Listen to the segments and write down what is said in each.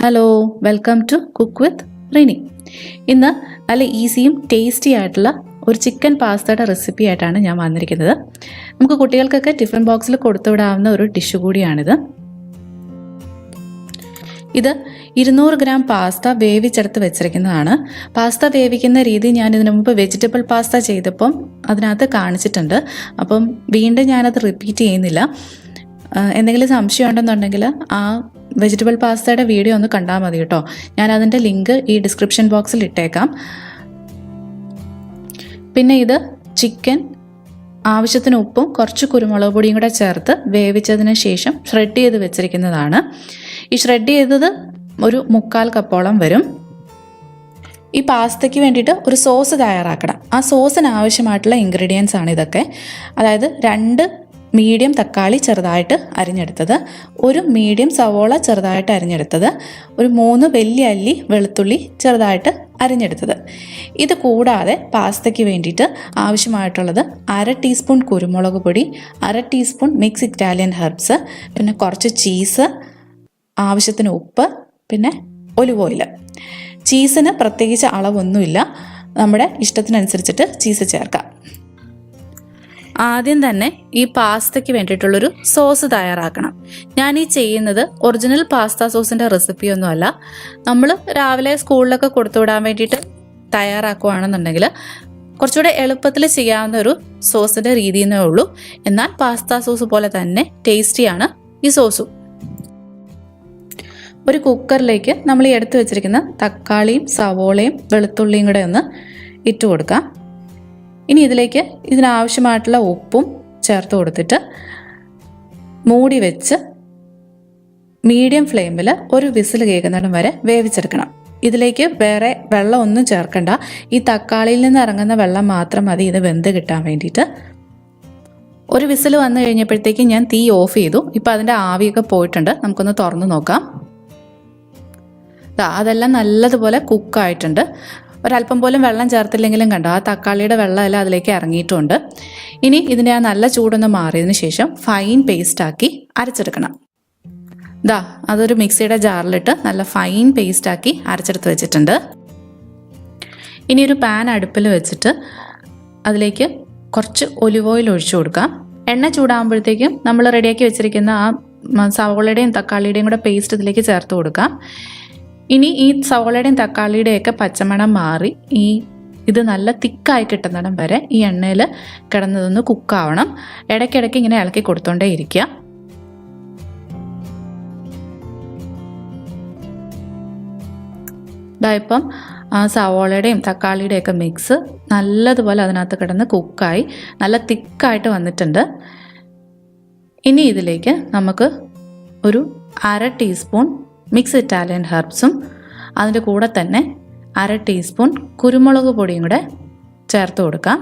Hello, welcome to cook with Rini. ഇന്ന് നല്ല ഈസിയും tasty ആയിട്ടുള്ള ഒരു ചിക്കൻ പാസ്തയുടെ റെസിപ്പി ആയിട്ടാണ് ഞാൻ വന്നിരിക്കുന്നത്. നമുക്ക് കുട്ടികൾക്കൊക്കെ ടിഫിൻ ബോക്സിൽ കൊടുത്തുവിടാവുന്ന ഒരു ഡിഷ് കൂടിയാണിത്. ഇത് 200 ഗ്രാം പാസ്ത വേവിച്ചെടുത്ത് വെച്ചിരിക്കുന്നതാണ്. പാസ്ത വേവിക്കുന്ന രീതി ഞാൻ ഇതിനു മുമ്പ് വെജിറ്റബിൾ പാസ്ത ചെയ്തപ്പം അതിനകത്ത് കാണിച്ചിട്ടുണ്ട്. അപ്പം വീണ്ടും ഞാനത് റിപ്പീറ്റ് ചെയ്യുന്നില്ല. എന്തെങ്കിലും സംശയം ഉണ്ടെന്നുണ്ടെങ്കിൽ ആ വെജിറ്റബിൾ പാസ്തയുടെ വീഡിയോ ഒന്ന് കണ്ടാൽ മതി കേട്ടോ. ഞാൻ അതിൻ്റെ ലിങ്ക് ഈ ഡിസ്ക്രിപ്ഷൻ ബോക്സിൽ ഇട്ടേക്കാം. പിന്നെ ഇത് ചിക്കൻ ആവശ്യത്തിന് ഉപ്പും കുറച്ച് കുരുമുളക് പൊടിയും കൂടെ ചേർത്ത് വേവിച്ചതിന് ശേഷം ഷ്രെഡ് ചെയ്ത് വെച്ചിരിക്കുന്നതാണ്. ഈ ഷ്രെഡ് ചെയ്തത് ഒരു 3/4 കപ്പോളം വരും. ഈ പാസ്തയ്ക്ക് വേണ്ടിയിട്ട് ഒരു സോസ് തയ്യാറാക്കണം. ആ സോസിന് ആവശ്യമായിട്ടുള്ള ഇൻഗ്രീഡിയൻസ് ആണ് ഇതൊക്കെ. അതായത് 2 മീഡിയം തക്കാളി ചെറുതായിട്ട് അരിഞ്ഞെടുത്തത്, ഒരു മീഡിയം സവോള ചെറുതായിട്ട് അരിഞ്ഞെടുത്തത്, ഒരു 3 വലിയ അല്ലി വെളുത്തുള്ളി ചെറുതായിട്ട് അരിഞ്ഞെടുത്തത്. ഇത് കൂടാതെ പാസ്തയ്ക്ക് വേണ്ടിയിട്ട് ആവശ്യമായിട്ടുള്ളത് 1/2 ടീസ്പൂൺ കുരുമുളക് പൊടി, 1/2 ടീസ്പൂൺ മിക്സ് ഇറ്റാലിയൻ ഹെർബ്സ്, പിന്നെ കുറച്ച് ചീസ്, ആവശ്യത്തിന് ഉപ്പ്, പിന്നെ ഒലിവ് ഓയിൽ. ചീസിന് പ്രത്യേകിച്ച് അളവൊന്നുമില്ല, നമ്മുടെ ഇഷ്ടത്തിനനുസരിച്ചിട്ട് ചീസ് ചേർക്കാം. ആദ്യം തന്നെ ഈ പാസ്തയ്ക്ക് വേണ്ടിയിട്ടുള്ളൊരു സോസ് തയ്യാറാക്കണം. ഞാൻ ഈ ചെയ്യുന്നത് ഒറിജിനൽ പാസ്ത സോസിൻ്റെ റെസിപ്പിയൊന്നുമല്ല. നമ്മൾ രാവിലെ സ്കൂളിലൊക്കെ കൊടുത്തുവിടാൻ വേണ്ടിയിട്ട് തയ്യാറാക്കുകയാണെന്നുണ്ടെങ്കിൽ കുറച്ചുകൂടെ എളുപ്പത്തിൽ ചെയ്യാവുന്ന ഒരു സോസിൻ്റെ രീതിയെന്നേ ഉള്ളൂ. എന്നാൽ പാസ്ത സോസ് പോലെ തന്നെ ടേസ്റ്റിയാണ് ഈ സോസും. ഒരു കുക്കറിലേക്ക് നമ്മൾ ഈ എടുത്തു വെച്ചിരിക്കുന്ന തക്കാളിയും സവോളയും വെളുത്തുള്ളിയും കൂടെ ഒന്ന് ഇട്ട് കൊടുക്കാം. ഇനി ഇതിലേക്ക് ഇതിനാവശ്യമായിട്ടുള്ള ഉപ്പും ചേർത്ത് കൊടുത്തിട്ട് മൂടി വെച്ച് മീഡിയം ഫ്ലെയിമിൽ ഒരു വിസിൽ കേൾക്കുന്നിടം വരെ വേവിച്ചെടുക്കണം. ഇതിലേക്ക് വേറെ വെള്ളം ഒന്നും ചേർക്കണ്ട. ഈ തക്കാളിയിൽ നിന്ന് ഇറങ്ങുന്ന വെള്ളം മാത്രം മതി ഇത് വെന്ത് കിട്ടാൻ വേണ്ടിയിട്ട്. ഒരു വിസിൽ വന്നു കഴിഞ്ഞപ്പോഴത്തേക്ക് ഞാൻ തീ ഓഫ് ചെയ്തു. ഇപ്പം അതിൻ്റെ ആവിയൊക്കെ പോയിട്ടുണ്ട്. നമുക്കൊന്ന് തുറന്ന് നോക്കാം. അതെല്ലാം നല്ലതുപോലെ കുക്കായിട്ടുണ്ട്. ഒരല്പം പോലും വെള്ളം ചേർത്തില്ലെങ്കിലും കണ്ടോ, ആ തക്കാളിയുടെ വെള്ളമെല്ലാം അതിലേക്ക് ഇറങ്ങിയിട്ടുണ്ട്. ഇനി ഇതിൻ്റെ ആ നല്ല ചൂടൊന്ന് മാറിയതിന് ശേഷം ഫൈൻ പേസ്റ്റാക്കി അരച്ചെടുക്കണം. അതൊരു മിക്സിയുടെ ജാറിലിട്ട് നല്ല ഫൈൻ പേസ്റ്റാക്കി അരച്ചെടുത്ത് വെച്ചിട്ടുണ്ട്. ഇനി ഒരു പാൻ അടുപ്പിൽ വെച്ചിട്ട് അതിലേക്ക് കുറച്ച് ഒലിവ് ഓയിൽ ഒഴിച്ചു കൊടുക്കാം. എണ്ണ ചൂടാകുമ്പോഴത്തേക്കും നമ്മൾ റെഡിയാക്കി വെച്ചിരിക്കുന്ന ആ സവോളയുടെയും തക്കാളിയുടെയും കൂടെ പേസ്റ്റ് ഇതിലേക്ക് ചേർത്ത് കൊടുക്കാം. ഇനി ഈ സവോളയുടെയും തക്കാളിയുടെയൊക്കെ പച്ചമണം മാറി ഇത് നല്ല തിക്കായി കിട്ടുന്നിടം വരെ ഈ എണ്ണയിൽ കിടന്നതൊന്ന് കുക്കാവണം. ഇടയ്ക്കിടയ്ക്ക് ഇങ്ങനെ ഇളക്കി കൊടുത്തോണ്ടേ ഇരിക്കുക. ഇപ്പം ആ സവോളയുടെയും തക്കാളിയുടെയൊക്കെ മിക്സ് നല്ലതുപോലെ അതിനകത്ത് കിടന്ന് കുക്കായി നല്ല തിക്കായിട്ട് വന്നിട്ടുണ്ട്. ഇനി ഇതിലേക്ക് നമുക്ക് ഒരു 1/2 ടീസ്പൂൺ മിക്സ് ഇറ്റാലിയൻ ഹെർബ്സും അതിൻ്റെ കൂടെ തന്നെ 1/2 ടീസ്പൂൺ കുരുമുളക് പൊടിയും കൂടെ ചേർത്ത് കൊടുക്കാം.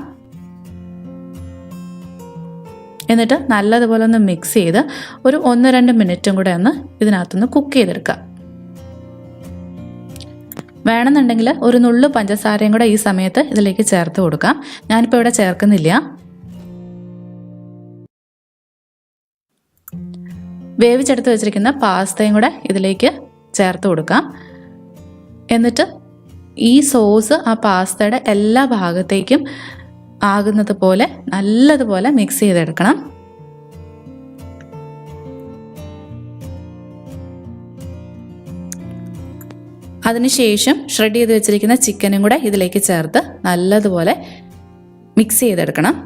എന്നിട്ട് നല്ലതുപോലെ ഒന്ന് മിക്സ് ചെയ്ത് ഒരു 1-2 മിനിറ്റും കൂടെ ഒന്ന് ഇതിനകത്തുനിന്ന് കുക്ക് ചെയ്തെടുക്കാം. വേണമെന്നുണ്ടെങ്കിൽ ഒരു നുള്ളു പഞ്ചസാരയും കൂടെ ഈ സമയത്ത് ഇതിലേക്ക് ചേർത്ത് കൊടുക്കാം. ഞാനിപ്പോൾ ഇവിടെ ചേർക്കുന്നില്ല. വേവിച്ചെടുത്ത് വെച്ചിരിക്കുന്ന പാസ്തയും കൂടെ ഇതിലേക്ക് ചേർത്ത് കൊടുക്കാം. എന്നിട്ട് ഈ സോസ് ആ പാസ്തയുടെ എല്ലാ ഭാഗത്തേക്കും ആകുന്നത് പോലെ നല്ലതുപോലെ മിക്സ് ചെയ്തെടുക്കണം. അതിനുശേഷം ഷ്രെഡ് ചെയ്ത് വെച്ചിരിക്കുന്ന ചിക്കനും കൂടെ ഇതിലേക്ക് ചേർത്ത് നല്ലതുപോലെ മിക്സ് ചെയ്തെടുക്കണം.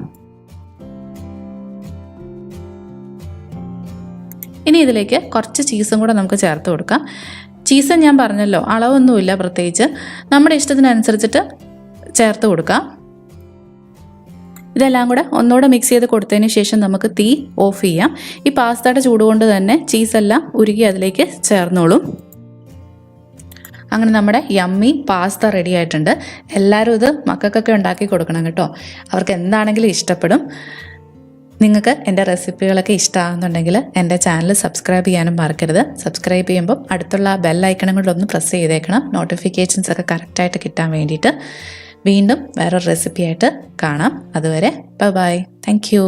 ഇനി ഇതിലേക്ക് കുറച്ച് ചീസും കൂടെ നമുക്ക് ചേർത്ത് കൊടുക്കാം. ചീസ് ഞാൻ പറഞ്ഞല്ലോ, അളവൊന്നുമില്ല പ്രത്യേകിച്ച്, നമ്മുടെ ഇഷ്ടത്തിനനുസരിച്ചിട്ട് ചേർത്ത് കൊടുക്കാം. ഇതെല്ലാം കൂടെ ഒന്നുകൂടെ മിക്സ് ചെയ്ത് കൊടുത്തതിന് ശേഷം നമുക്ക് തീ ഓഫ് ചെയ്യാം. ഈ പാസ്തയുടെ ചൂട് കൊണ്ട് തന്നെ ചീസെല്ലാം ഉരുകി അതിലേക്ക് ചേർന്നോളും. അങ്ങനെ നമ്മുടെ യമ്മി പാസ്ത റെഡി ആയിട്ടുണ്ട്. എല്ലാവരും ഇത് മക്കൾക്കൊക്കെ ഉണ്ടാക്കി കൊടുക്കണം കേട്ടോ. അവർക്ക് എന്താണെങ്കിലും ഇഷ്ടപ്പെടും. നിങ്ങൾക്ക് എൻ്റെ റെസിപ്പികളൊക്കെ ഇഷ്ടമാകുന്നുണ്ടെങ്കിൽ എൻ്റെ ചാനൽ സബ്സ്ക്രൈബ് ചെയ്യാനും മറക്കരുത്. സബ്സ്ക്രൈബ് ചെയ്യുമ്പോൾ അടുത്തുള്ള ബെൽ ഐക്കണും കൂടെ ഒന്ന് പ്രസ് ചെയ്തേക്കണം, നോട്ടിഫിക്കേഷൻസ് ഒക്കെ കറക്റ്റായിട്ട് കിട്ടാൻ വേണ്ടിയിട്ട്. വീണ്ടും വേറൊരു റെസിപ്പിയായിട്ട് കാണാം. അതുവരെ ബൈ. Thank you.